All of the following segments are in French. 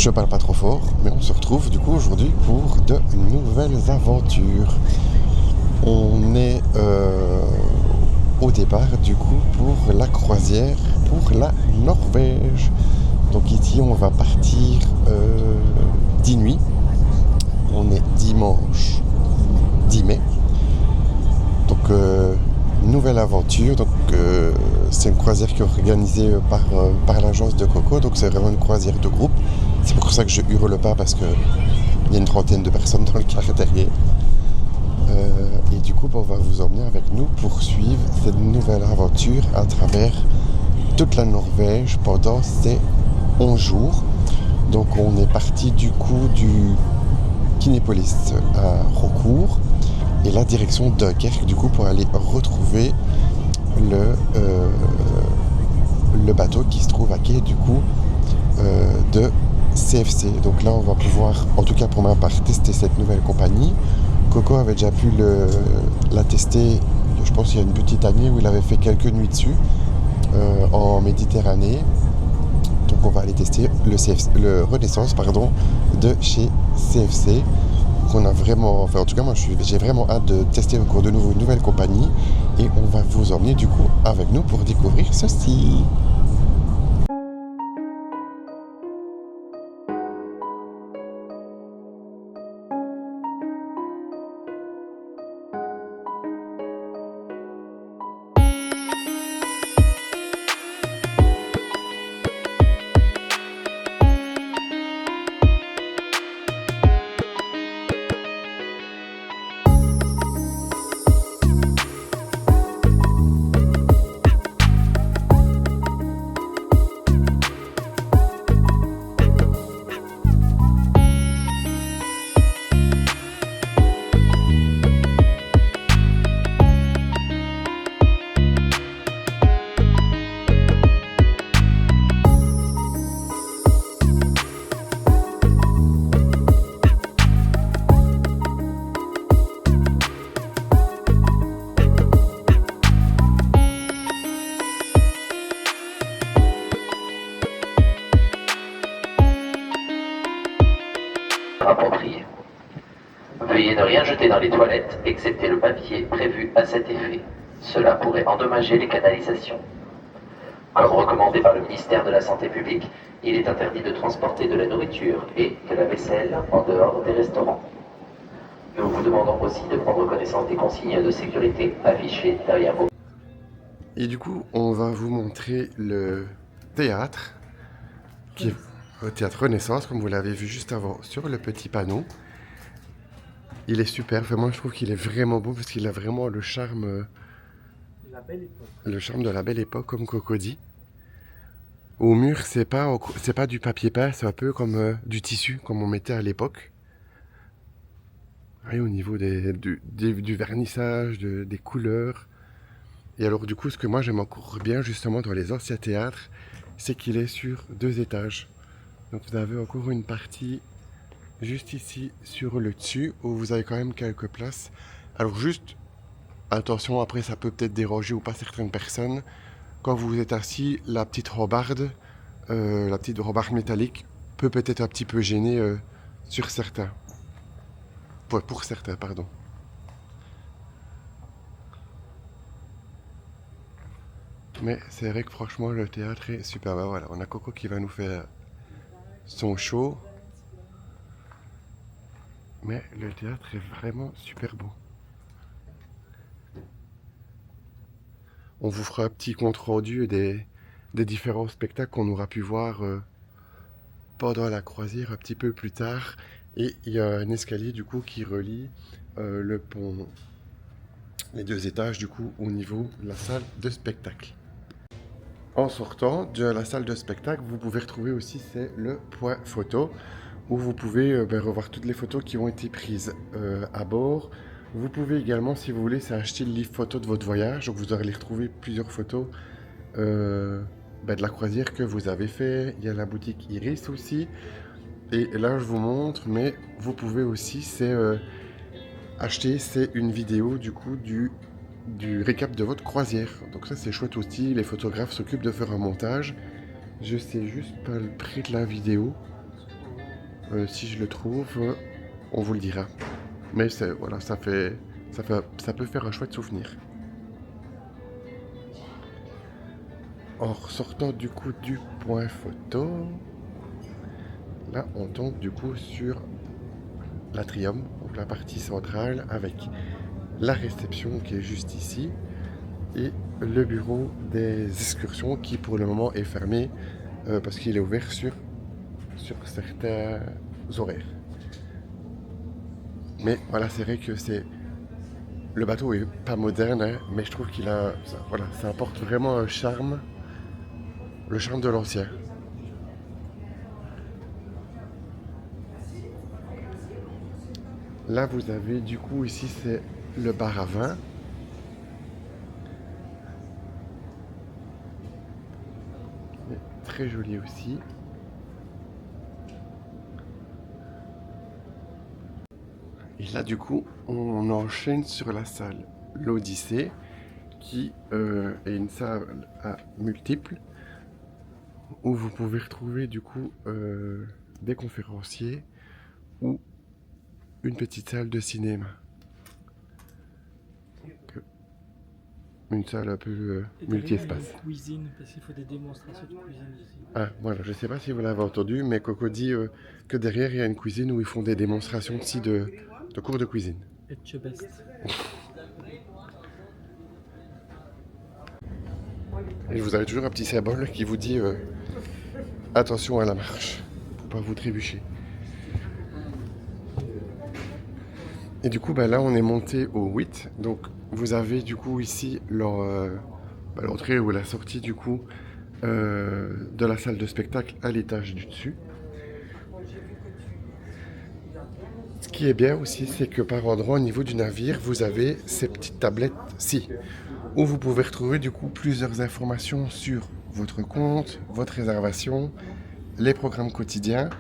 Je parle pas trop fort, mais on se retrouve du coup aujourd'hui pour de nouvelles aventures. On est au départ du coup pour la croisière pour la Norvège. Donc ici on va partir 10 nuits. On est dimanche 10 mai. Donc nouvelle aventure. Donc c'est une croisière qui est organisée par l'agence de Coco. Donc c'est vraiment une croisière de groupe. C'est pour ça que je hurle pas parce que il y a une trentaine de personnes dans le car derrière. Et du coup, on va vous emmener avec nous pour suivre cette nouvelle aventure à travers toute la Norvège pendant ces 11 jours. Donc on est parti du coup du Kinépolis à Rocourt et la direction Dunkerque du coup pour aller retrouver le bateau qui se trouve à quai du coup de CFC. Donc là on va pouvoir, en tout cas pour ma part, tester cette nouvelle compagnie. Coco avait déjà pu la tester, je pense il y a une petite année où il avait fait quelques nuits dessus en Méditerranée. Donc on va aller tester le Renaissance de chez CFC. On a vraiment, enfin en tout cas moi j'ai vraiment hâte de tester encore de nouveau une nouvelle compagnie et on va vous emmener du coup avec nous pour découvrir ceci. Approprié. Veuillez ne rien jeter dans les toilettes, excepté le papier prévu à cet effet. Cela pourrait endommager les canalisations. Comme recommandé par le ministère de la Santé publique, il est interdit de transporter de la nourriture et de la vaisselle en dehors des restaurants. Nous vous demandons aussi de prendre connaissance des consignes de sécurité affichées derrière vos... Et du coup on va vous montrer le théâtre qui est au théâtre Renaissance comme vous l'avez vu juste avant sur le petit panneau. Il est super, vraiment je trouve qu'il est vraiment beau parce qu'il a vraiment le charme de la belle époque comme Coco dit. Au mur c'est pas du papier peint, c'est un peu comme du tissu comme on mettait à l'époque. Et au niveau du vernissage, des couleurs. Et alors du coup ce que moi j'aime encore bien justement dans les anciens théâtres, c'est qu'il est sur 2 étages. Donc vous avez encore une partie juste ici sur le dessus où vous avez quand même quelques places. Alors juste attention, après ça peut peut-être déranger ou pas certaines personnes. Quand vous êtes assis, la petite rambarde métallique peut-être un petit peu gêner sur certains. Pour certains, pardon. Mais c'est vrai que franchement le théâtre est super. Ben voilà, on a Coco qui va nous faire son show. Mais le théâtre est vraiment super beau. On vous fera un petit compte rendu des différents spectacles qu'on aura pu voir pendant la croisière un petit peu plus tard. Et il y a un escalier du coup qui relie le pont, les 2 étages du coup au niveau de la salle de spectacle. En sortant de la salle de spectacle, vous pouvez retrouver aussi c'est le point photo où vous pouvez revoir toutes les photos qui ont été prises à bord. Vous pouvez également, si vous voulez, c'est acheter le livre photo de votre voyage. Donc vous aurez retrouver plusieurs photos de la croisière que vous avez fait. Il y a la boutique Iris aussi. Et là, je vous montre, mais vous pouvez aussi acheter une vidéo du coup du récap de votre croisière. Donc ça, c'est chouette aussi. Les photographes s'occupent de faire un montage. Je sais juste pas le prix de la vidéo. Si je le trouve, on vous le dira. Mais voilà, ça peut faire un chouette souvenir. En ressortant du coup du point photo, là on tombe du coup sur l'atrium, donc la partie centrale avec la réception qui est juste ici et le bureau des excursions qui pour le moment est fermé parce qu'il est ouvert sur certains horaires. Mais voilà, c'est vrai que le bateau est pas moderne, hein, mais je trouve ça apporte vraiment un charme, le charme de l'ancien. Là, vous avez du coup ici, c'est le bar à vin. Très joli aussi. Et là, du coup, on enchaîne sur la salle l'Odyssée, qui est une salle à multiples, où vous pouvez retrouver du coup des conférenciers ou une petite salle de cinéma. Une salle un peu multi-espace. Cuisine, parce qu'il faut des démonstrations de cuisine ici. Ah, voilà, je sais pas si vous l'avez entendu, mais Coco dit que derrière il y a une cuisine où ils font des démonstrations aussi de cours de cuisine. Et de best. Et vous avez toujours un petit symbole qui vous dit attention à la marche, pour pas vous trébucher. Et du coup, là, on est monté au 8. Donc, vous avez du coup ici l'entrée ou la sortie du coup de la salle de spectacle à l'étage du dessus. Ce qui est bien aussi, c'est que par endroit, au niveau du navire, vous avez ces petites tablettes-ci, où vous pouvez retrouver du coup plusieurs informations sur votre compte, votre réservation, les programmes quotidiens,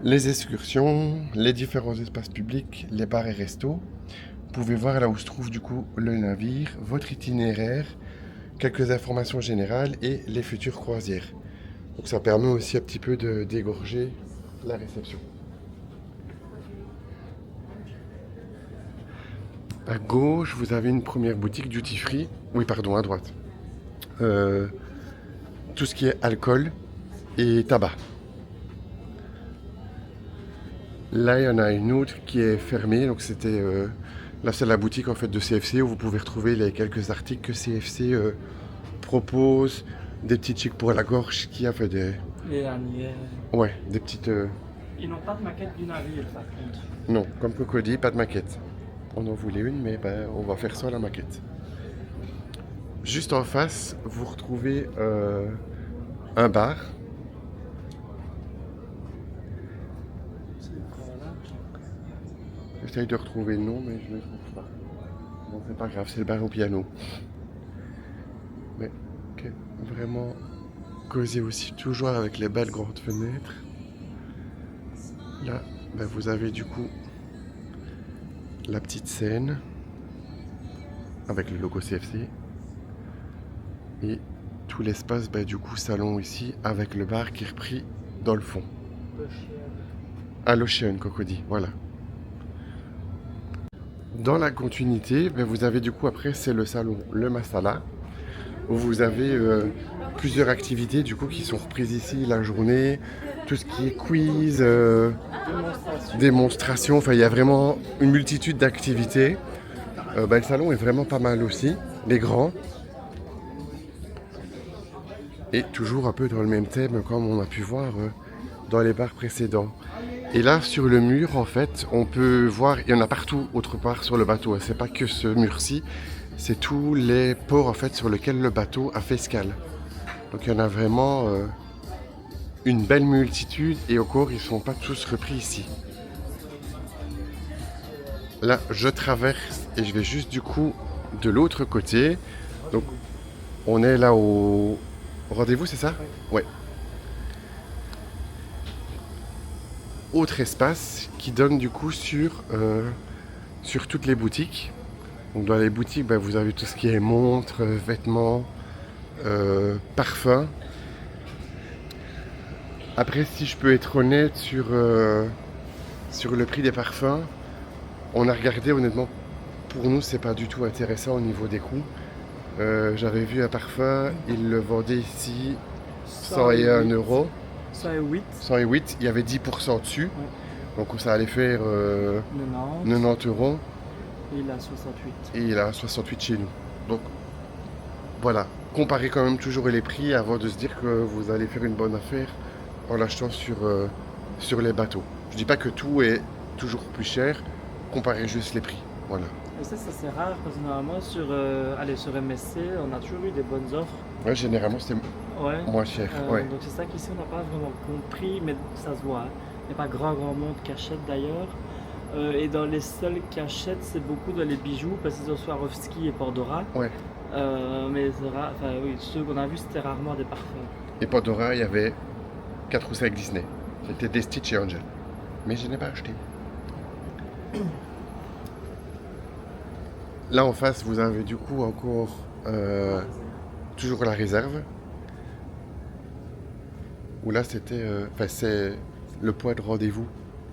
les excursions, les différents espaces publics, les bars et restos. Vous pouvez voir là où se trouve du coup le navire, votre itinéraire, quelques informations générales et les futures croisières. Donc ça permet aussi un petit peu de dégorger la réception. À gauche, vous avez une première boutique duty free. Oui, pardon, à droite. Tout ce qui est alcool et tabac. Là, il y en a une autre qui est fermée. Donc c'était là, c'est la boutique en fait de CFC où vous pouvez retrouver les quelques articles que CFC propose, des petits chics pour la gorge qui a fait des. Les lanières. Ouais, des petites. Ils n'ont pas de maquette du navire par contre. Non, comme Coco dit, pas de maquette. On en voulait une, mais on va faire ça à la maquette. Juste en face, vous retrouvez un bar. J'essaye de retrouver le nom, mais je ne le trouve pas. Bon, c'est pas grave, c'est le bar au piano. Mais okay, vraiment cosy aussi, toujours avec les belles grandes fenêtres. Là, vous avez du coup la petite scène avec le logo CFC et tout l'espace du coup salon ici avec le bar qui est repris dans le fond. À l'Ocean, Cocody, voilà. Dans la continuité, vous avez du coup après c'est le salon Le Masala où vous avez plusieurs activités du coup qui sont reprises ici la journée, tout ce qui est quiz, démonstration, enfin il y a vraiment une multitude d'activités. Le salon est vraiment pas mal aussi, les grands. Et toujours un peu dans le même thème comme on a pu voir dans les bars précédents. Et là sur le mur en fait on peut voir, il y en a partout autre part sur le bateau, c'est pas que ce mur-ci, c'est tous les ports en fait sur lesquels le bateau a fait escale. Donc il y en a vraiment une belle multitude et encore ils ne sont pas tous repris ici. Là je traverse et je vais juste du coup de l'autre côté. Donc on est là au rendez-vous, c'est ça? Ouais. Autre espace qui donne du coup sur toutes les boutiques. Donc dans les boutiques, vous avez tout ce qui est montres, vêtements, parfums. Après, si je peux être honnête sur le prix des parfums, on a regardé honnêtement, pour nous c'est pas du tout intéressant au niveau des coûts. J'avais vu un parfum, il le vendait ici 101 euros. 108. 108, il y avait 10% dessus. Ouais. Donc ça allait faire 90. 90 euros. Et il a 68. Et il a 68 chez nous. Donc voilà, comparez quand même toujours les prix avant de se dire que vous allez faire une bonne affaire en l'achetant sur les bateaux. Je dis pas que tout est toujours plus cher, comparez juste les prix. Voilà. Et ça c'est rare parce que normalement sur MSC, on a toujours eu des bonnes offres. Ouais, généralement c'est Ouais. moins cher. Ouais. Donc c'est ça qu'ici on n'a pas vraiment compris, mais ça se voit. Il n'y a pas grand monde qui achète d'ailleurs. Et dans les seuls qui achètent, c'est beaucoup dans les bijoux parce qu'ils ont Swarovski et Pandora. Ouais. Mais c'est rare, enfin oui, ceux qu'on a vus c'était rarement des parfums. Et Pandora, il y avait 4 ou 5 Disney. C'était des Stitch et Angel. Mais je n'ai pas acheté. Là en face, vous avez du coup encore toujours la réserve. Où là, c'était, c'est le point de rendez-vous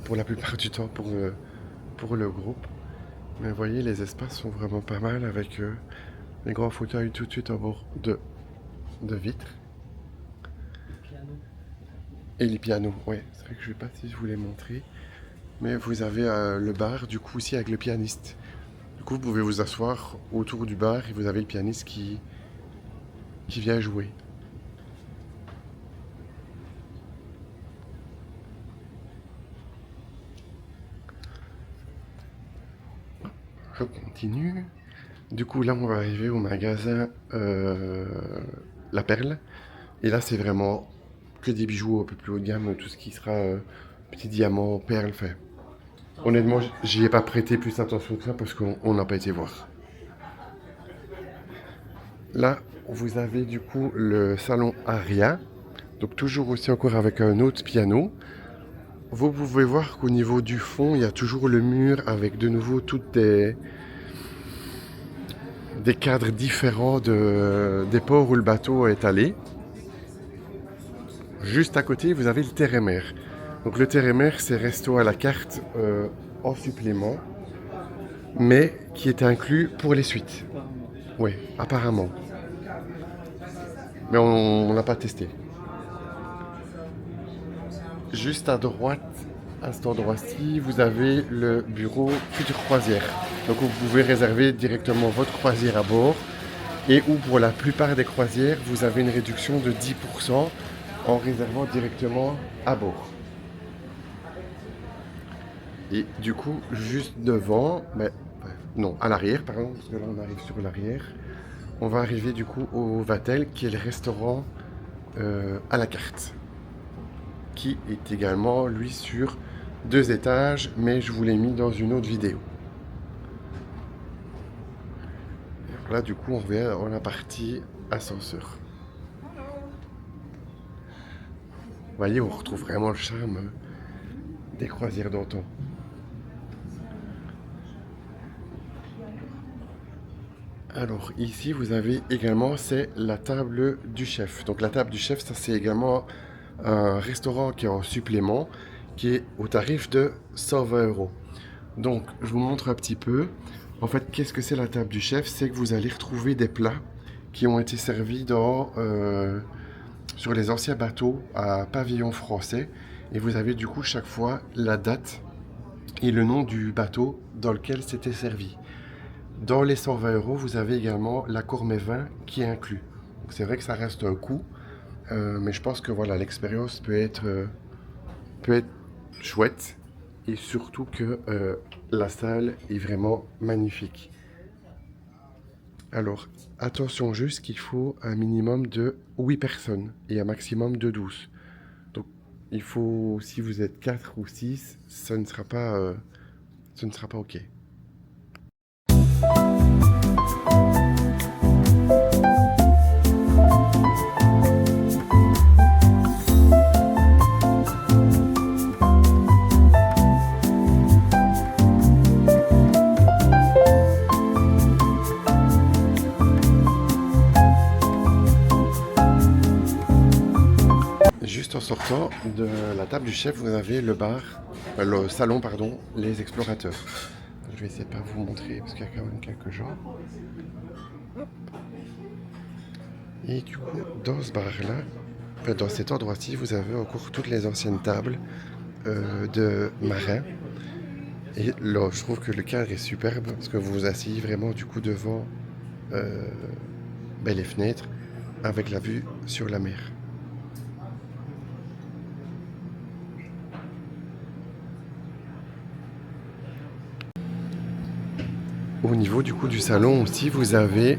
pour la plupart du temps pour le groupe. Mais vous voyez, les espaces sont vraiment pas mal avec les grands fauteuils tout de suite en bord de vitres. Piano. Et les pianos, ouais. C'est vrai que je ne sais pas si je vous l'ai montré. Mais vous avez le bar, du coup, aussi avec le pianiste. Du coup, vous pouvez vous asseoir autour du bar et vous avez le pianiste qui vient jouer. Je continue. Du coup, là, on va arriver au magasin La Perle. Et là, c'est vraiment que des bijoux un peu plus haut de gamme, tout ce qui sera petits diamants, perles. Enfin, honnêtement, j'y ai pas prêté plus attention que ça parce qu'on n'a pas été voir. Là, vous avez du coup le salon Aria. Donc, toujours aussi encore avec un autre piano. Vous pouvez voir qu'au niveau du fond, il y a toujours le mur avec de nouveau toutes des cadres différents des ports où le bateau est allé. Juste à côté, vous avez le terre et mer. Donc le terre et mer, c'est resto à la carte en supplément, mais qui est inclus pour les suites. Oui, apparemment. Mais on n'a pas testé. Juste à droite, à cet endroit-ci, vous avez le bureau Future Croisière. Donc vous pouvez réserver directement votre croisière à bord. Et où pour la plupart des croisières, vous avez une réduction de 10% en réservant directement à bord. Et du coup, juste devant, à l'arrière, pardon, parce que là on arrive sur l'arrière, on va arriver du coup au Vatel, qui est le restaurant à la carte, qui est également, lui, sur 2 étages, mais je vous l'ai mis dans une autre vidéo. Et là, du coup, on revient dans la partie ascenseur. Vous voyez, on retrouve vraiment le charme des croisières d'antan. Alors ici vous avez également, c'est la table du chef. Donc la table du chef, ça c'est également un restaurant qui est en supplément, qui est au tarif de 120 €. Donc je vous montre un petit peu. En fait, qu'est-ce que c'est la table du chef? C'est que vous allez retrouver des plats qui ont été servis sur les anciens bateaux à pavillon français. Et vous avez du coup chaque fois la date et le nom du bateau dans lequel c'était servi. Dans les 120 €, vous avez également l'accord mets vin qui est inclus. C'est vrai que ça reste un coût, mais je pense que voilà, l'expérience peut être chouette et surtout que la salle est vraiment magnifique. Alors, attention juste qu'il faut un minimum de 8 personnes et un maximum de 12. Donc, il faut, si vous êtes 4 ou 6, ce ne sera pas OK. important, de la table du chef, vous avez le bar, le salon, pardon, les explorateurs. Je vais essayer de pas vous montrer parce qu'il y a quand même quelques gens. Hop. Et du coup, dans ce bar-là, dans cet endroit-ci, vous avez encore toutes les anciennes tables de marins. Et là, je trouve que le cadre est superbe parce que vous vous asseyez vraiment du coup devant les fenêtres avec la vue sur la mer. Au niveau du coup du salon aussi, vous avez,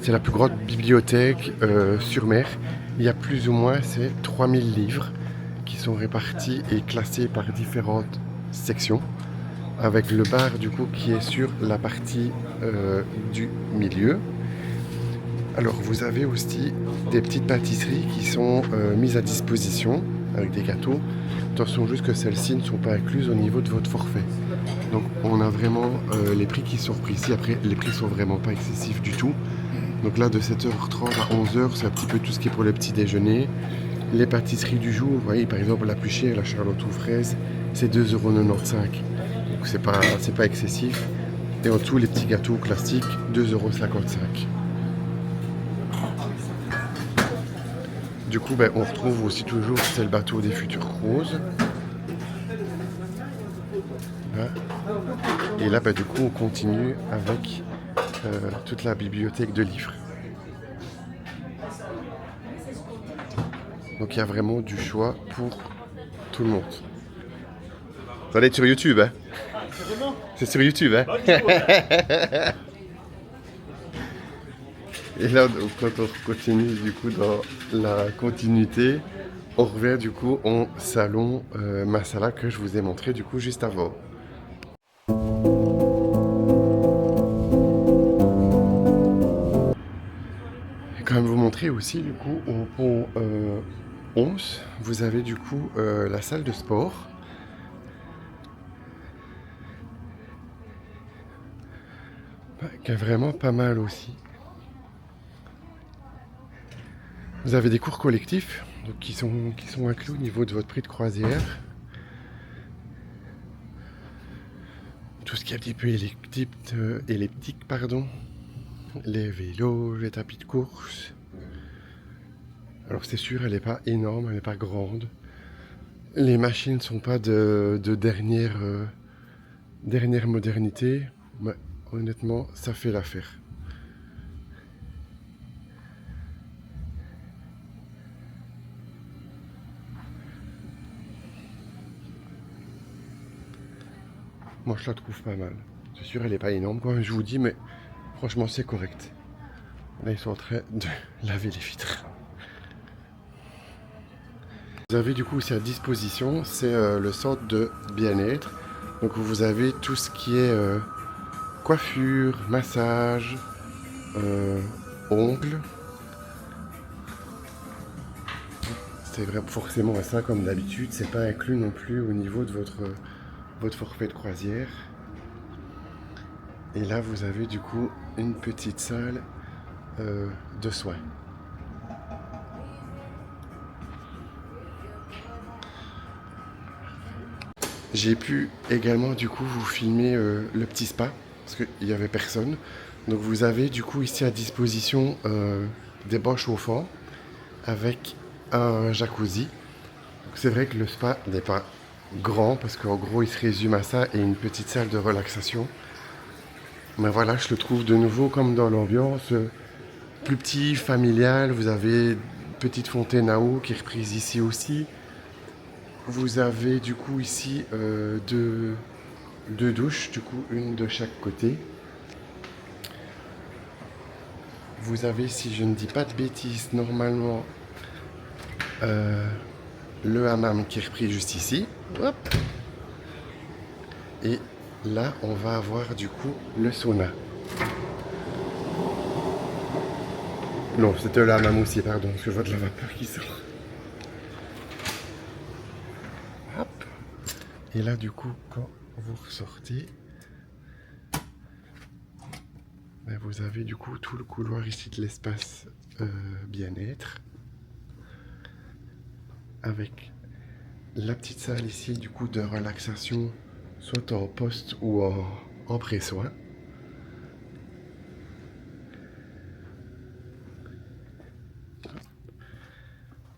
c'est la plus grande bibliothèque sur mer. Il y a plus ou moins 3000 livres qui sont répartis et classés par différentes sections. Avec le bar du coup qui est sur la partie du milieu. Alors vous avez aussi des petites pâtisseries qui sont mises à disposition avec des gâteaux. Attention juste que celles-ci ne sont pas incluses au niveau de votre forfait. Donc on a vraiment les prix qui sont repris ici. Après les prix sont vraiment pas excessifs du tout. Donc là de 7h30 à 11h c'est un petit peu tout ce qui est pour le petit déjeuner. Les pâtisseries du jour, vous voyez par exemple la plus chère, la Charlotte aux fraises, c'est 2,95 €. Donc c'est pas excessif. Et en dessous les petits gâteaux classiques, 2,55 €. Du coup on retrouve aussi toujours, c'est le bateau des futurs roses. Là. Et là du coup on continue avec toute la bibliothèque de livres. Donc il y a vraiment du choix pour tout le monde. Ça va être sur YouTube, hein? C'est sur YouTube, hein? Et là, donc, quand on continue du coup dans la continuité, on revient du coup au salon Masala que je vous ai montré du coup juste avant. Quand même vous montrer aussi du coup au pont 11, vous avez du coup la salle de sport. Qui est vraiment pas mal aussi. Vous avez des cours collectifs donc qui sont inclus au niveau de votre prix de croisière. Tout ce qui est un petit peu elliptique, pardon. Les vélos, les tapis de course. Alors c'est sûr, elle n'est pas énorme, elle n'est pas grande. Les machines ne sont pas de dernière modernité, mais honnêtement, ça fait l'affaire. Moi, je la trouve pas mal. C'est sûr, elle n'est pas énorme, comme je vous dis, mais franchement, c'est correct. Là, ils sont en train de laver les vitres. Vous avez du coup aussi à disposition, c'est le centre de bien-être. Donc, vous avez tout ce qui est coiffure, massage, ongles. C'est vraiment forcément ça comme d'habitude, c'est pas inclus non plus au niveau de votre forfait de croisière. Et là vous avez du coup une petite salle de soins. J'ai pu également du coup vous filmer le petit spa parce qu'il n'y avait personne. Donc vous avez du coup ici à disposition des bains chauffants avec un jacuzzi. C'est vrai que le spa n'est pas grand parce qu'en gros il se résume à ça et une petite salle de relaxation. Mais voilà, je le trouve de nouveau comme dans l'ambiance plus petit, familial. Vous avez une petite fontaine à eau qui est reprise ici aussi. Vous avez du coup ici deux douches, du coup une de chaque côté. Vous avez, si je ne dis pas de bêtises, normalement le hammam qui est repris juste ici. Hop. Et là, on va avoir du coup le sauna. Non, c'était le hammam aussi, pardon, parce que je vois de la vapeur qui sort. Hop. Et là, du coup, quand vous ressortez, vous avez du coup tout le couloir ici de l'espace bien-être. avec la petite salle ici du coup de relaxation, soit en poste ou en pré-soin.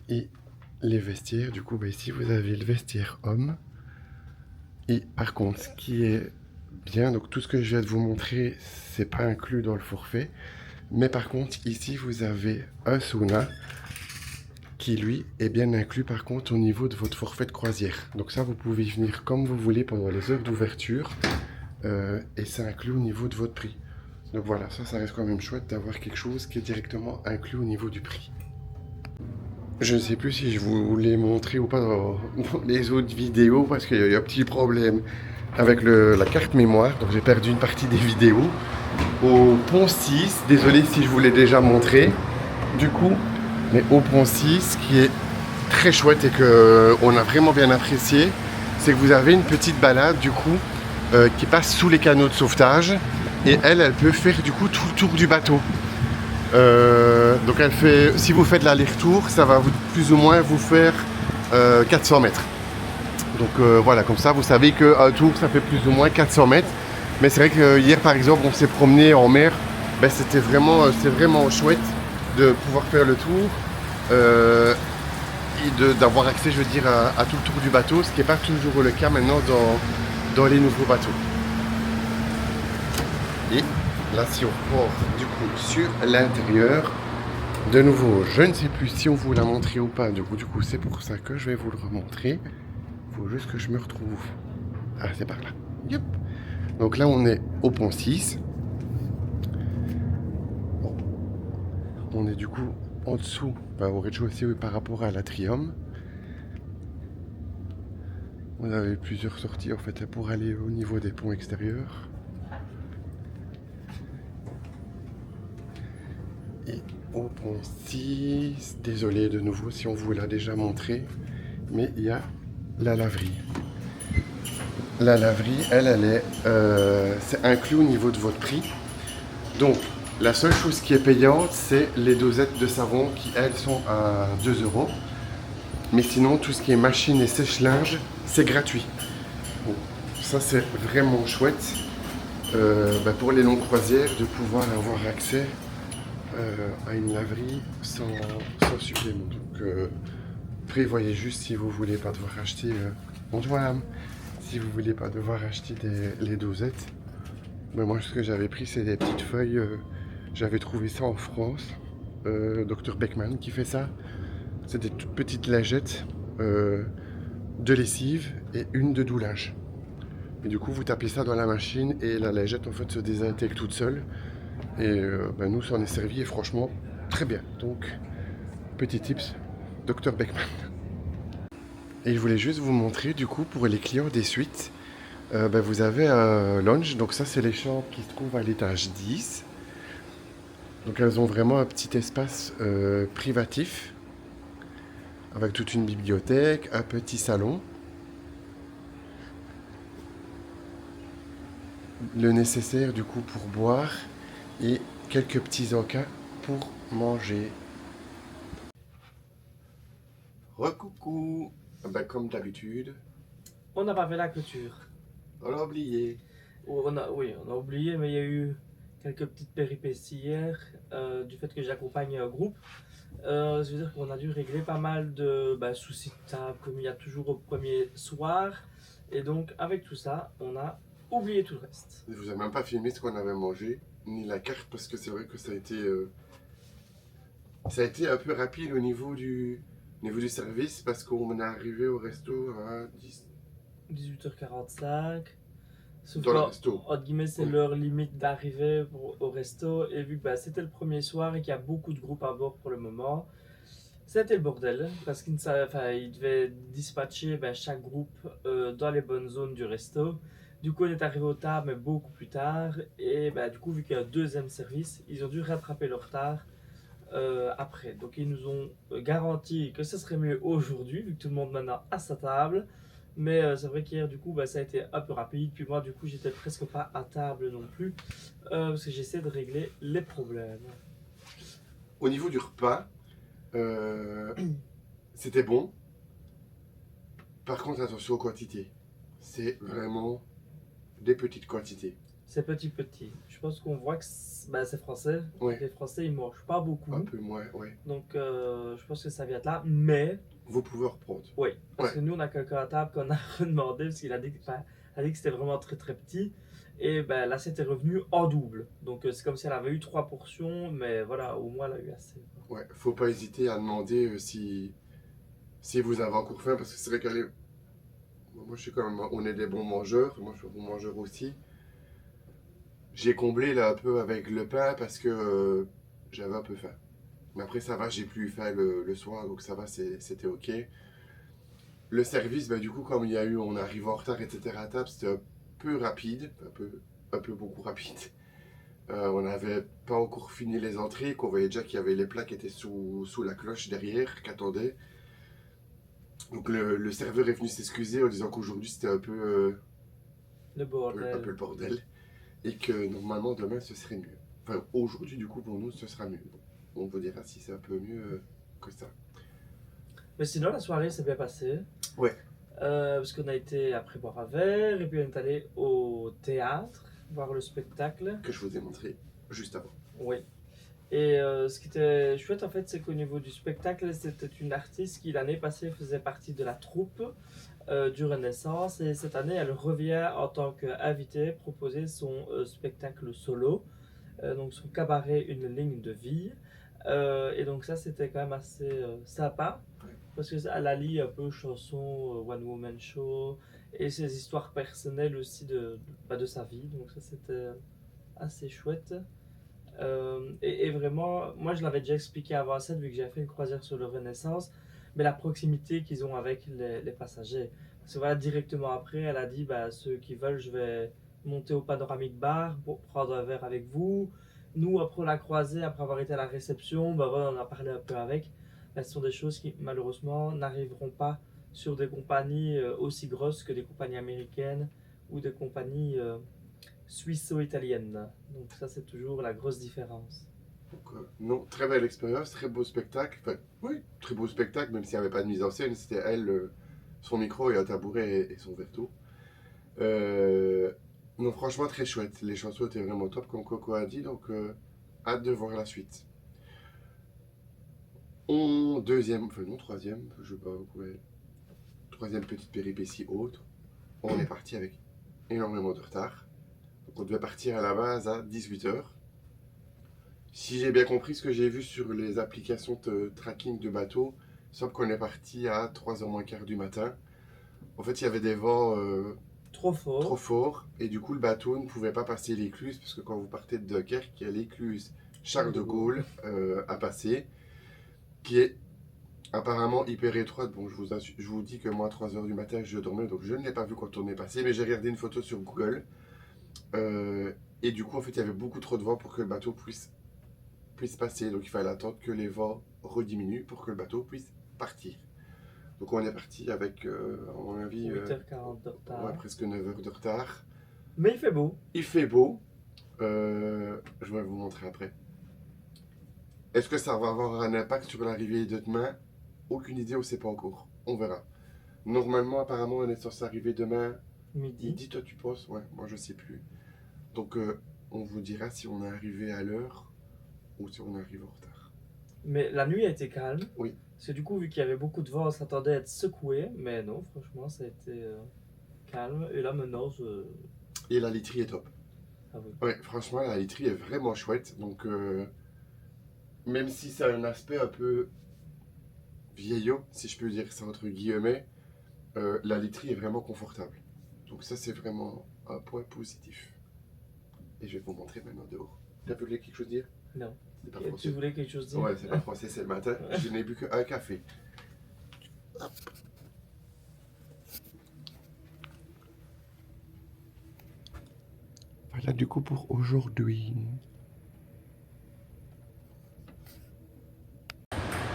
Et les vestiaires, du coup, ici vous avez le vestiaire homme. Et par contre, ce qui est bien, donc tout ce que je viens de vous montrer, c'est pas inclus dans le forfait. Mais par contre, ici vous avez un sauna qui lui est bien inclus par contre au niveau de votre forfait de croisière. Donc ça, vous pouvez venir comme vous voulez pendant les heures d'ouverture et c'est inclus au niveau de votre prix. Donc voilà, ça reste quand même chouette d'avoir quelque chose qui est directement inclus au niveau du prix. Je ne sais plus si je vous l'ai montré ou pas dans les autres vidéos parce qu'il y a un petit problème avec la carte mémoire. Donc j'ai perdu une partie des vidéos au pont 6. Désolé si je vous l'ai déjà montré. Du coup, mais au pont 6, ce qui est très chouette et qu'on a vraiment bien apprécié, c'est que vous avez une petite balade du coup qui passe sous les canaux de sauvetage et elle peut faire du coup tout le tour du bateau. Donc elle fait, si vous faites l'aller-retour, ça va plus ou moins vous faire 400 mètres. Donc voilà, comme ça vous savez qu'un tour ça fait plus ou moins 400 mètres. Mais c'est vrai que hier par exemple on s'est promené en mer, ben, c'est vraiment chouette de pouvoir faire le tour et d'avoir accès, je veux dire, à tout le tour du bateau, ce qui n'est pas toujours le cas maintenant dans les nouveaux bateaux. Et là, si on repart du coup sur l'intérieur, de nouveau, je ne sais plus si on vous l'a montré ou pas, du coup c'est pour ça que je vais vous le remontrer. Il faut juste que je me retrouve. Ah, c'est par là. Yep. Donc là, on est au pont 6. Bon. On est du coup en dessous, au rez-de-chaussée par rapport à l'atrium. Vous avez plusieurs sorties en fait pour aller au niveau des ponts extérieurs. Et au pont 6, désolé de nouveau si on vous l'a déjà montré, mais il y a la laverie. La laverie, elle est, c'est inclus au niveau de votre prix. Donc, la seule chose qui est payante, c'est les dosettes de savon qui, elles, sont à 2 €. Mais sinon, tout ce qui est machine et sèche-linge, c'est gratuit. Bon, ça, c'est vraiment chouette pour les longues croisières de pouvoir avoir accès à une laverie sans supplément. Donc, prévoyez juste si vous voulez pas devoir acheter... si vous voulez pas devoir acheter les dosettes. Mais moi, ce que j'avais pris, c'est des petites feuilles. J'avais trouvé ça en France. Dr Beckman qui fait ça. C'est des toutes petites lingettes de lessive et une de doux linge. Et du coup, vous tapez ça dans la machine et la lingette en fait se désintègre toute seule. Et nous, ça en est servi et franchement, très bien. Donc, petit tips, Dr Beckman. Et je voulais juste vous montrer du coup pour les clients des suites. Vous avez un lounge, donc ça c'est les chambres qui se trouvent à l'étage 10. Donc elles ont vraiment un petit espace privatif avec toute une bibliothèque, un petit salon, le nécessaire du coup pour boire et quelques petits encas pour manger. Recoucou, comme d'habitude. On n'a pas fait la clôture. On l'a oublié. On a oublié, mais il y a eu quelques petites péripéties hier du fait que j'accompagne un groupe. Je veux dire qu'on a dû régler pas mal de soucis de table, comme il y a toujours au premier soir. Et donc, avec tout ça, on a oublié tout le reste. Je vous ai même pas filmé ce qu'on avait mangé, ni la carte, parce que c'est vrai que ça a été un peu rapide au niveau du service, parce qu'on est arrivé au resto à 18h45. Sauf dans le que, resto. entre guillemets, c'est l'heure limite d'arrivée au resto. Et vu que c'était le premier soir et qu'il y a beaucoup de groupes à bord pour le moment, c'était le bordel. Parce qu'ils devaient dispatcher chaque groupe dans les bonnes zones du resto. Du coup, on est arrivé au table, mais beaucoup plus tard. Et du coup, vu qu'il y a un deuxième service, ils ont dû rattraper leur retard après. Donc, ils nous ont garanti que ce serait mieux aujourd'hui, vu que tout le monde maintenant à sa table. Mais c'est vrai qu'hier, du coup, ça a été un peu rapide. Puis moi, du coup, j'étais presque pas à table non plus. Parce que j'essaie de régler les problèmes. Au niveau du repas, c'était bon. Par contre, attention aux quantités. C'est vraiment des petites quantités. C'est petit. Je pense qu'on voit que c'est français. Ouais. Les Français, ils mangent pas beaucoup. Un peu moins, ouais. Donc, je pense que ça vient de là. Mais, Vous pouvez reprendre. oui. Parce Ouais. que nous, on a quelqu'un à table qu'on a redemandé parce qu'il a dit, a dit que c'était vraiment très petit. Et ben, l'assiette est revenue en double. Donc, c'est comme si elle avait eu 3 portions. Mais voilà, au moins, elle a eu assez. Ouais, faut pas hésiter à demander si vous avez encore faim, parce que c'est vrai qu'elle moi je suis quand même, on est des bons mangeurs, moi je suis un bon mangeur aussi. J'ai comblé là un peu avec le pain parce que j'avais un peu faim. Mais après ça va, j'ai plus faim le soir, donc ça va, c'était ok. Le service, bah, du coup, comme il y a eu, on arrive en retard, etc. à table, c'était un peu rapide, un peu beaucoup rapide. On n'avait pas encore fini les entrées, qu'on voyait déjà qu'il y avait les plats qui étaient sous la cloche derrière, qui attendaient. Donc le serveur est venu s'excuser en disant qu'aujourd'hui c'était un peu Le bordel. un peu le bordel et que normalement demain ce serait mieux. Enfin aujourd'hui du coup pour nous ce sera mieux. Bon, on vous dira si c'est un peu mieux que ça. Mais sinon, la soirée s'est bien passée. Ouais. Parce qu'on a été après boire un verre et puis on est allé au théâtre voir le spectacle. Que je vous ai montré juste avant. Oui. Et ce qui était chouette en fait, c'est qu'au niveau du spectacle, c'était une artiste qui l'année passée faisait partie de la troupe du Renaissance et cette année elle revient en tant qu'invitée proposer son spectacle solo, donc son cabaret Une ligne de vie. Et donc ça c'était quand même assez sympa parce que elle allie un peu chansons, one woman show et ses histoires personnelles aussi de sa vie, donc ça c'était assez chouette. Et vraiment, moi je l'avais déjà expliqué avant ça, vu que j'ai fait une croisière sur le Renaissance, mais la proximité qu'ils ont avec les passagers. Parce que voilà, directement après, elle a dit, bah, ceux qui veulent, je vais monter au Panoramic Bar pour prendre un verre avec vous. Nous, après la croisée, après avoir été à la réception, bah, voilà, on a parlé un peu avec. Bah, ce sont des choses qui, malheureusement, n'arriveront pas sur des compagnies aussi grosses que des compagnies américaines ou des compagnies suisse-italienne. Donc ça, c'est toujours la grosse différence. Donc non, très belle expérience, très beau spectacle. Enfin oui, très beau spectacle même s'il n'y avait pas de mise en scène, c'était elle, son micro et un tabouret et son verre-d'eau. Non franchement très chouette, les chansons étaient vraiment top comme Coco a dit, donc hâte de voir la suite. Troisième, je sais pas, ouais, troisième petite péripétie autre, on est parti avec énormément de retard. Donc on devait partir à la base à 18h. Si j'ai bien compris ce que j'ai vu sur les applications de tracking de bateau, il semble qu'on est parti à 3h moins quart du matin. En fait, il y avait des vents trop forts et du coup le bateau ne pouvait pas passer l'écluse parce que quand vous partez de Dunkerque, il y a l'écluse Charles de Gaulle à passer qui est apparemment hyper étroite. Bon, je vous dis que moi à 3h du matin je dormais donc je ne l'ai pas vu quand on est passé, mais j'ai regardé une photo sur Google et du coup en fait il y avait beaucoup trop de vent pour que le bateau puisse passer, donc il fallait attendre que les vents rediminuent pour que le bateau puisse partir. Donc on est parti avec, à mon avis, 8h40 de retard. Ouais, presque 9h de retard. Mais il fait beau. Il fait beau. Je vais vous montrer après. Est-ce que ça va avoir un impact sur l'arrivée de demain? Aucune idée, on ne sait pas encore. On verra. Normalement, apparemment, on est censé arriver demain midi. Toi, tu penses? Ouais, moi, je sais plus. Donc, on vous dira si on est arrivé à l'heure ou si on arrive en retard. Mais la nuit a été calme. Oui. Parce que du coup, vu qu'il y avait beaucoup de vent, on s'attendait à être secoué. Mais non, franchement, ça a été calme. Et là, maintenant, Et la literie est top. Ah oui. Ouais, franchement, la literie est vraiment chouette. Donc, même si ça a un aspect un peu vieillot, si je peux dire ça entre guillemets, la literie est vraiment confortable. Donc ça, c'est vraiment un point positif. Et je vais vous montrer maintenant dehors. Tu voulais quelque chose dire? Non. C'est pas Et français. tu voulais quelque chose dire? Ouais, c'est pas français, c'est le matin. Je n'ai bu qu'un café. Hop. Voilà du coup pour aujourd'hui.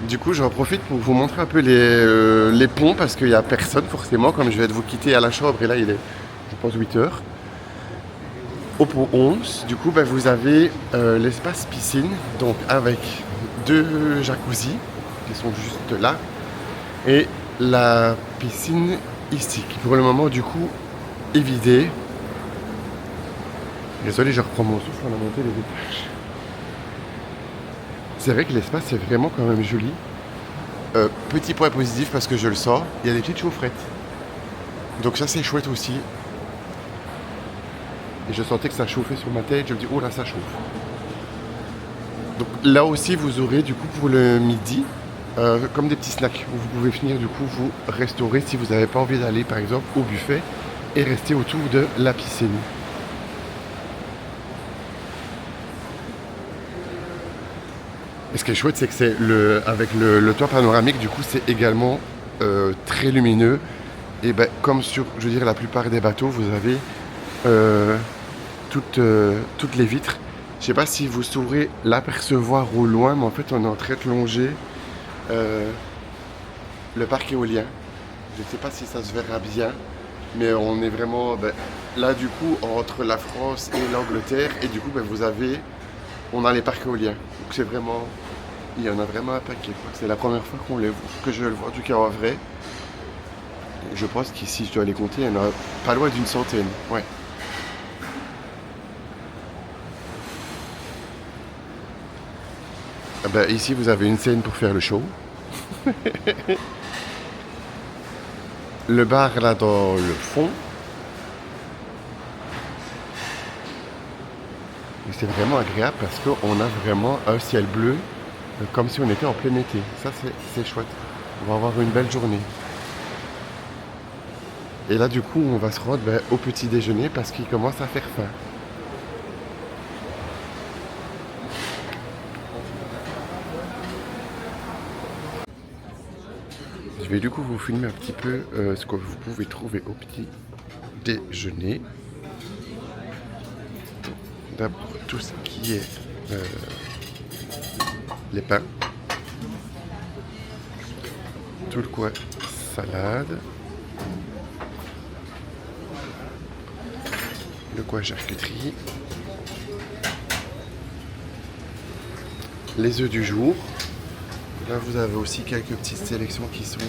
Du coup, j'en profite pour vous montrer un peu les ponts parce qu'il n'y a personne forcément, comme je vais vous quitter à la chambre et là il est, je pense, 8h. Au pont 11, du coup, vous avez l'espace piscine, donc avec 2 jacuzzis qui sont juste là et la piscine ici, qui pour le moment du coup est vidé. Désolé, je reprends mon souffle, on a monté les étages. C'est vrai que l'espace est vraiment quand même joli. Petit point positif parce que je le sens, il y a des petites chaufferettes. Donc ça c'est chouette aussi. Et je sentais que ça chauffait sur ma tête, je me dis oh là ça chauffe. Donc là aussi vous aurez du coup pour le midi comme des petits snacks où vous pouvez finir du coup vous restaurer si vous n'avez pas envie d'aller par exemple au buffet et rester autour de la piscine. Et ce qui est chouette c'est que c'est avec le toit panoramique du coup c'est également très lumineux et ben, comme sur je veux dire la plupart des bateaux vous avez toutes les vitres. Je sais pas si vous saurez l'apercevoir au loin, mais en fait on est en train de longer le parc éolien. Je ne sais pas si ça se verra bien, mais on est vraiment là du coup entre la France et l'Angleterre et du coup on a les parcs éoliens. Donc c'est vraiment, il y en a vraiment un paquet. C'est la première fois que je le vois, en tout cas en vrai. Je pense qu'ici je dois les compter, il y en a pas loin d'une centaine. Ouais. Ici vous avez une scène pour faire le show. Le bar là dans le fond. Et c'est vraiment agréable parce qu'on a vraiment un ciel bleu comme si on était en plein été. Ça c'est chouette. On va avoir une belle journée. Et là du coup on va se rendre au petit déjeuner parce qu'il commence à faire faim. Je vais du coup vous filmer un petit peu ce que vous pouvez trouver au petit déjeuner. D'abord tout ce qui est les pains, tout le coin salade, le coin charcuterie, les œufs du jour. Là vous avez aussi quelques petites sélections qui sont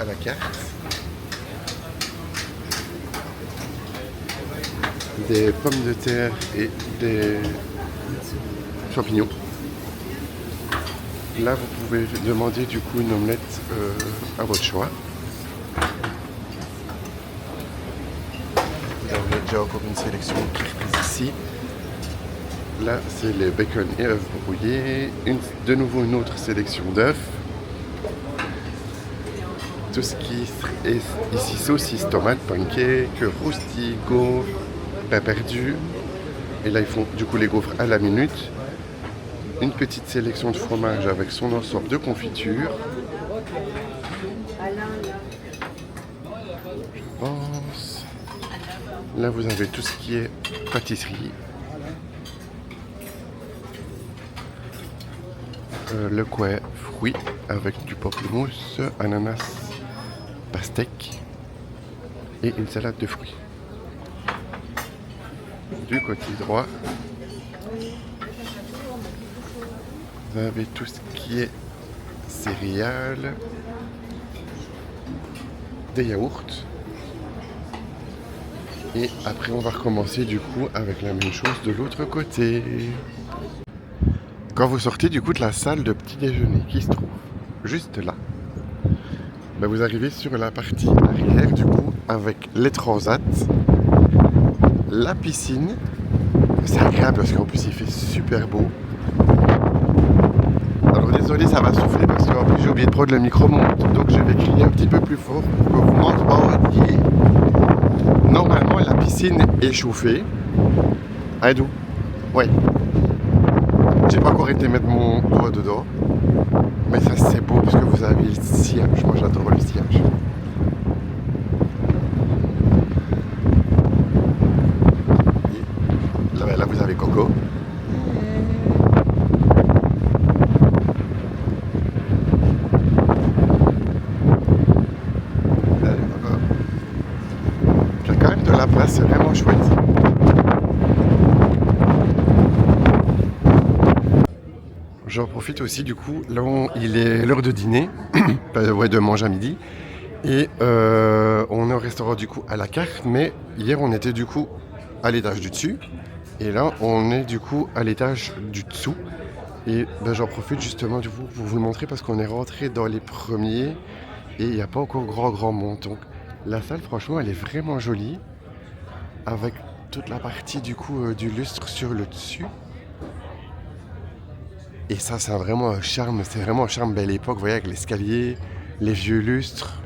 à la carte. Des pommes de terre et des champignons. Là vous pouvez demander du coup une omelette à votre choix. Vous avez déjà encore une sélection qui est ici. Là, c'est les bacon et œufs brouillés. De nouveau, une autre sélection d'œufs. Tout ce qui est ici, saucisse, tomate, pancake, rosti, gaufres, pain perdu. Et là, ils font du coup les gaufres à la minute. Une petite sélection de fromage avec son ensemble de confiture. Je pense. Là, vous avez tout ce qui est pâtisserie. Le coin fruits avec du pamplemousse, ananas, pastèque et une salade de fruits. Du côté droit, vous avez tout ce qui est céréales, des yaourts. Et après on va recommencer du coup avec la même chose de l'autre côté. Quand vous sortez du coup de la salle de petit déjeuner qui se trouve juste là, vous arrivez sur la partie arrière du coup avec les transats, la piscine. C'est agréable parce qu'en plus il fait super beau. Alors désolé, ça va souffler parce qu'en plus j'ai oublié de prendre le micro-monte, donc je vais crier un petit peu plus fort pour que vous m'entendiez. Normalement la piscine est chauffée. Ah d'où? Ouais. J'ai pas encore été mettre mon doigt dedans, mais ça c'est beau parce que vous avez le sillage. Moi j'adore le sillage. Et là vous avez Coco. Il y a quand même de la place, c'est vraiment chouette. J'en profite aussi du coup, là il est l'heure de dîner, de manger à midi, Et on est au restaurant du coup à la carte, mais hier on était du coup à l'étage du dessus. Et là on est du coup à l'étage du dessous. Et ben, j'en profite justement du coup pour vous le montrer parce qu'on est rentré dans les premiers et il n'y a pas encore grand monde. Donc la salle franchement elle est vraiment jolie avec toute la partie du coup du lustre sur le dessus. Et ça c'est vraiment un charme, c'est vraiment un charme belle époque, vous voyez avec l'escalier, les vieux lustres.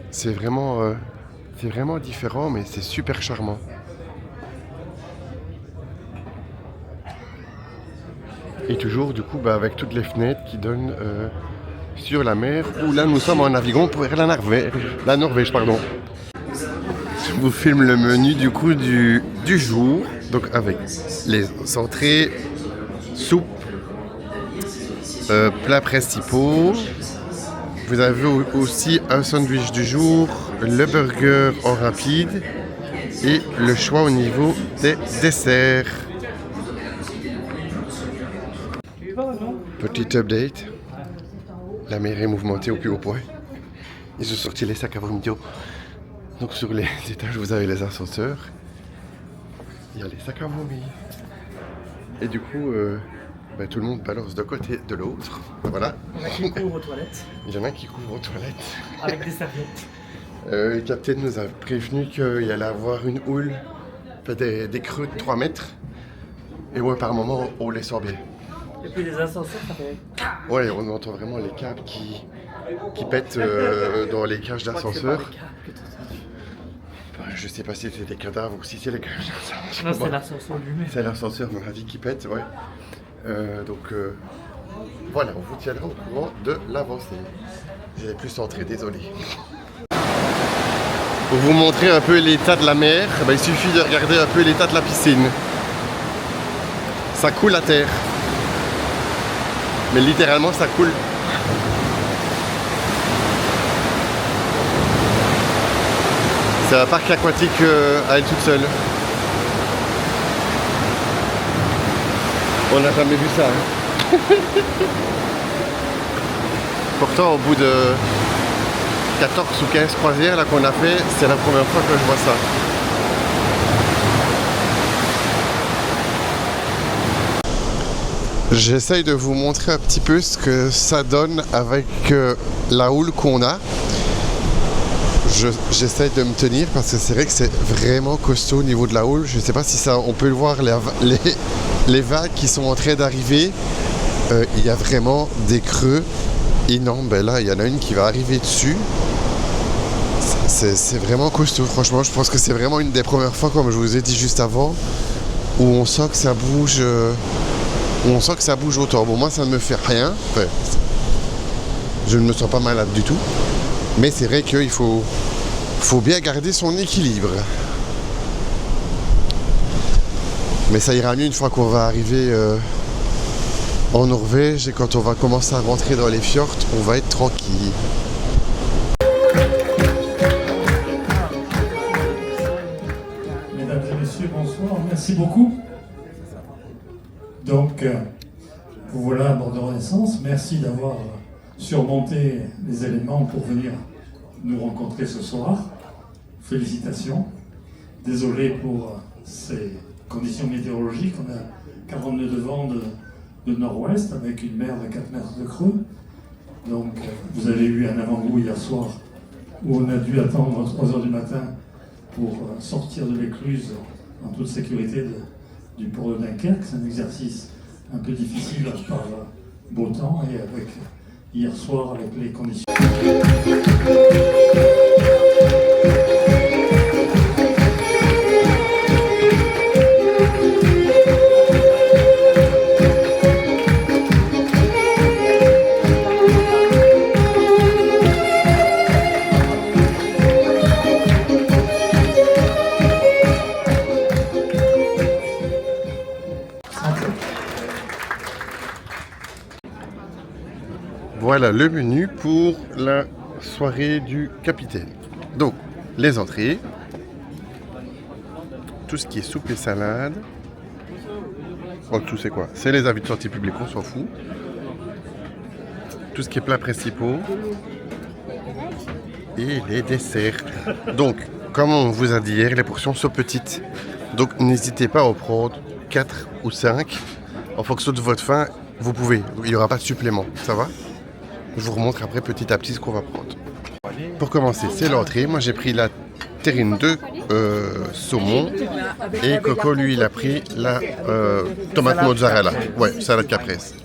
C'est vraiment différent mais c'est super charmant. Et toujours du coup avec toutes les fenêtres qui donnent sur la mer, où là nous sommes en navigant pour la Norvège. Je vous filme le menu du coup du jour, donc avec les entrées, soupe, plats principaux. Vous avez aussi un sandwich du jour, le burger en rapide et le choix au niveau des desserts. Petit update, la mer est mouvementée au plus haut point. Ils ont sorti les sacs à vomito. Donc sur les étages vous avez les ascenseurs. Il y a les sacs à vomi. Et du coup, tout le monde balance d'un côté de l'autre. Voilà. Il y en a qui couvrent aux toilettes. Il y en a qui couvrent aux toilettes. Avec des serviettes. Le capitaine nous a prévenu qu'il allait avoir une houle, des creux de 3 mètres. Et ouais, par moment, on les sort bien. Et puis les ascenseurs, ça fait... Ouais, on entend vraiment les câbles qui pètent dans les cages d'ascenseur. Je sais pas si c'est des cadavres ou si c'est les cages d'ascenseur. Non, c'est l'ascenseur lui-même. C'est l'ascenseur, on a dit, qui pète, ouais. Voilà, on vous tiendra au courant de l'avancée. J'ai plus centré, désolé. Pour vous montrer un peu l'état de la mer, il suffit de regarder un peu l'état de la piscine. Ça coule à terre. Mais littéralement, ça coule. C'est un parc aquatique à elle toute seule. On n'a jamais vu ça. Hein. Pourtant, au bout de 14 ou 15 croisières là, qu'on a fait, c'est la première fois que je vois ça. J'essaye de vous montrer un petit peu ce que ça donne avec la houle qu'on a. J'essaye de me tenir parce que c'est vrai que c'est vraiment costaud au niveau de la houle. Je ne sais pas si ça, on peut le voir, les vagues qui sont en train d'arriver. Il y a vraiment des creux énormes. Là, il y en a une qui va arriver dessus. C'est vraiment costaud, franchement. Je pense que c'est vraiment une des premières fois, comme je vous ai dit juste avant, où on sent que ça bouge. On sent que ça bouge autant. Bon, moi, ça ne me fait rien. Enfin, je ne me sens pas malade du tout. Mais c'est vrai qu'il faut bien garder son équilibre. Mais ça ira mieux une fois qu'on va arriver en Norvège et quand on va commencer à rentrer dans les fjords, on va être tranquille. Mesdames et messieurs, bonsoir. Merci beaucoup. Donc, vous voilà à bord de Renaissance. Merci d'avoir surmonté les éléments pour venir nous rencontrer ce soir. Félicitations. Désolé pour ces conditions météorologiques. On a 42 de vent de nord-ouest avec une mer de 4 mètres de creux. Donc, vous avez eu un avant-goût hier soir où on a dû attendre 3 heures du matin pour sortir de l'écluse en toute sécurité du port de Dunkerque. C'est un exercice un peu difficile par beau temps et avec hier soir avec les conditions. Voilà le menu pour la soirée du capitaine. Donc, les entrées, tout ce qui est soupe et salade. En dessous, c'est quoi? C'est les avis de sortie publique, on s'en fout. Tout ce qui est plats principaux. et les desserts. Donc, comme on vous a dit hier, les portions sont petites. Donc, n'hésitez pas à en prendre 4 ou 5. En fonction de votre faim, vous pouvez. Il n'y aura pas de supplément. Ça va? Je vous remontre après petit à petit ce qu'on va prendre. Pour commencer, c'est l'entrée. Moi, j'ai pris la terrine de saumon. Et Coco, lui, il a pris la tomate mozzarella. Ouais, salade caprese.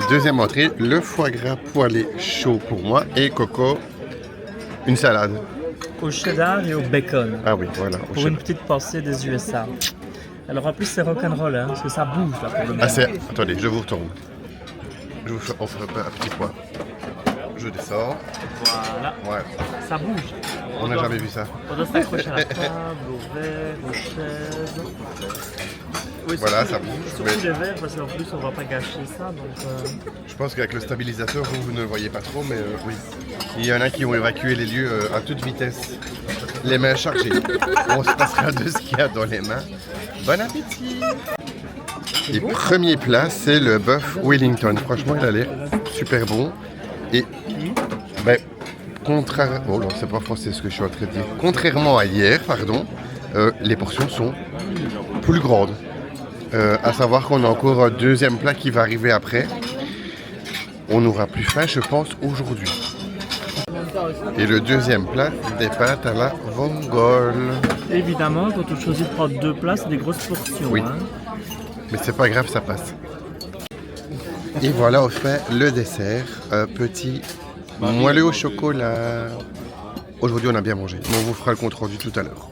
Deuxième entrée, le foie gras poêlé chaud pour moi. Et Coco, une salade. Au cheddar et au bacon. Ah oui, voilà. Pour une petite pensée des USA. Alors en plus c'est rock'n'roll, hein, parce que ça bouge là pour le moment. Ah c'est... Attendez, je vous retourne. Je vous offre un petit poids. Je descends. Voilà. Ouais. Ça bouge. On n'a jamais vu ça. On doit s'accrocher à la table, aux verres, aux chaises. Oui, Voilà, surtout- ça bouge. Surtout Mais les verres, parce qu'en plus on va pas gâcher ça, donc... je pense qu'avec le stabilisateur, vous ne le voyez pas trop, mais oui. Il y en a qui ont évacué les lieux à toute vitesse. Les mains chargées. On se passera de ce qu'il y a dans les mains. Bon appétit! Et premier plat, c'est le bœuf Wellington. Franchement, il a l'air super bon. Et, ben, contrairement... Oh non, c'est pas français ce que je suis en train de dire. Contrairement à hier, pardon, les portions sont plus grandes. À savoir qu'on a encore un deuxième plat qui va arriver après. On n'aura plus faim, je pense, aujourd'hui. Et le deuxième plat, des pâtes à la vongole. Évidemment, quand on choisit de prendre 2 plats, c'est des grosses portions. Oui. Hein. Mais c'est pas grave, ça passe. Et voilà, on fait le dessert. Un petit moelleux au chocolat. Aujourd'hui, on a bien mangé. Mais on vous fera le compte rendu tout à l'heure.